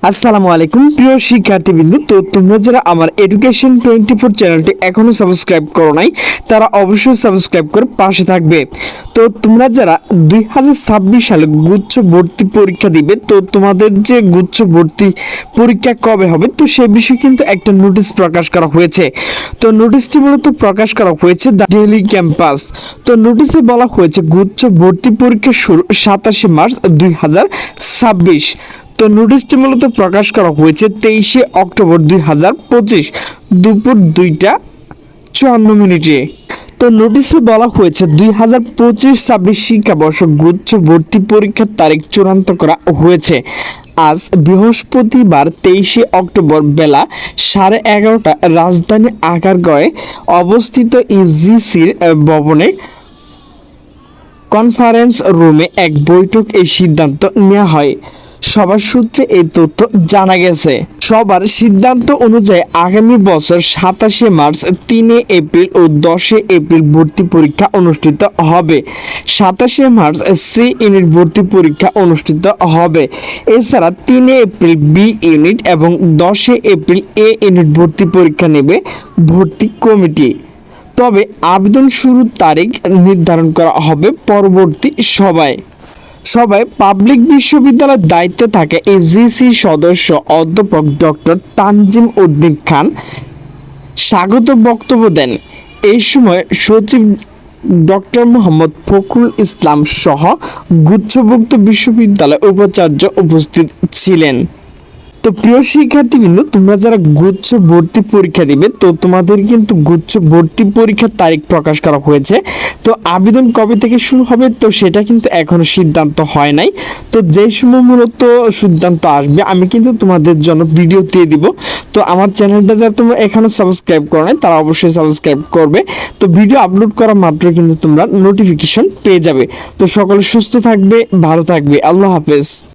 আসসালামু আলাইকুম প্রিয় শিক্ষার্থীবৃন্দ। তো তোমরা যারা আমার এডুকেশন 24 চ্যানেলটি এখনো সাবস্ক্রাইব করো নাই তারা অবশ্যই সাবস্ক্রাইব করে পাশে থাকবে। তো তোমরা যারা 2026 সালে গুচ্ছ ভর্তি পরীক্ষা দিবে, তো তোমাদের যে গুচ্ছ ভর্তি পরীক্ষা কবে হবে তো সে বিষয়ে কিন্তু একটা নোটিশ প্রকাশ করা হয়েছে। তো নোটিশটি মূলত প্রকাশ করা হয়েছে দ্য ডেইলি ক্যাম্পাস। তো নোটিশে বলা হয়েছে গুচ্ছ ভর্তি পরীক্ষা শুরু 27 মার্চ 2026। তো নোটিশটি মূলত প্রকাশ করা হয়েছে 23 অক্টোবর 2025 দুপুর 2:54। তো নোটিশে বলা হয়েছে 2025-26 শিক্ষাবর্ষ গুচ্ছ ভর্তি পরীক্ষার তারিখ চূড়ান্ত করা হয়েছে। আজ বৃহস্পতিবার 23 অক্টোবর বেলা 11:30 রাজধানী আগারগাঁওয়ে অবস্থিত ইউজিসির ভবনে কনফারেন্স রুমে এক বৈঠক এই সিদ্ধান্ত নেওয়া হয়। সবার সূত্রে এই তথ্য জানা গেছে। সবার সিদ্ধান্ত অনুযায়ী আগামী বছর 27 মার্চ, 3 এপ্রিল ও 10 এপ্রিল ভর্তি পরীক্ষা অনুষ্ঠিত হবে। 27 মার্চ সি ইউনিট ভর্তি পরীক্ষা অনুষ্ঠিত হবে। এছাড়া 3 এপ্রিল বি ইউনিট এবং 10 এপ্রিল এ ইউনিট ভর্তি পরীক্ষা নেবে ভর্তি কমিটি। তবে আবেদন শুরুর তারিখ নির্ধারণ করা হবে পরবর্তী সভায়। পাবলিক বিশ্ববিদ্যালয়ের দায়িত্বে থাকা ইউজিসি সদস্য অধ্যাপক ডক্টর তানজিম উদ্দিন খান স্বাগত বক্তব্য দেন। এই সময় সচিব ডক্টর মোহাম্মদ ফখরুল ইসলাম সহ গুচ্ছভুক্ত বিশ্ববিদ্যালয় উপাচার্য উপস্থিত ছিলেন। তো প্রিয় শিক্ষার্থীবৃন্দ, তোমরা যারা গুচ্ছ ভর্তি পরীক্ষা দিবে তো তোমাদের কিন্তু গুচ্ছ ভর্তি পরীক্ষার তারিখ প্রকাশ করা হয়েছে। তো আবেদন কবে থেকে শুরু হবে তো সেটা কিন্তু এখনো সিদ্ধান্ত হয় নাই। তো যেই সময় মূলত সিদ্ধান্ত আসবে আমি কিন্তু তোমাদের জন্য ভিডিও দিয়ে দিব। তো আমার চ্যানেলটা যারা তোমরা এখনো সাবস্ক্রাইব করো নাই তারা অবশ্যই সাবস্ক্রাইব করবে। তো ভিডিও আপলোড করা মাত্র কিন্তু তোমরা নোটিফিকেশন পেয়ে যাবে। তো সকলে সুস্থ থাকবে, ভালো থাকবে। আল্লাহ হাফেজ।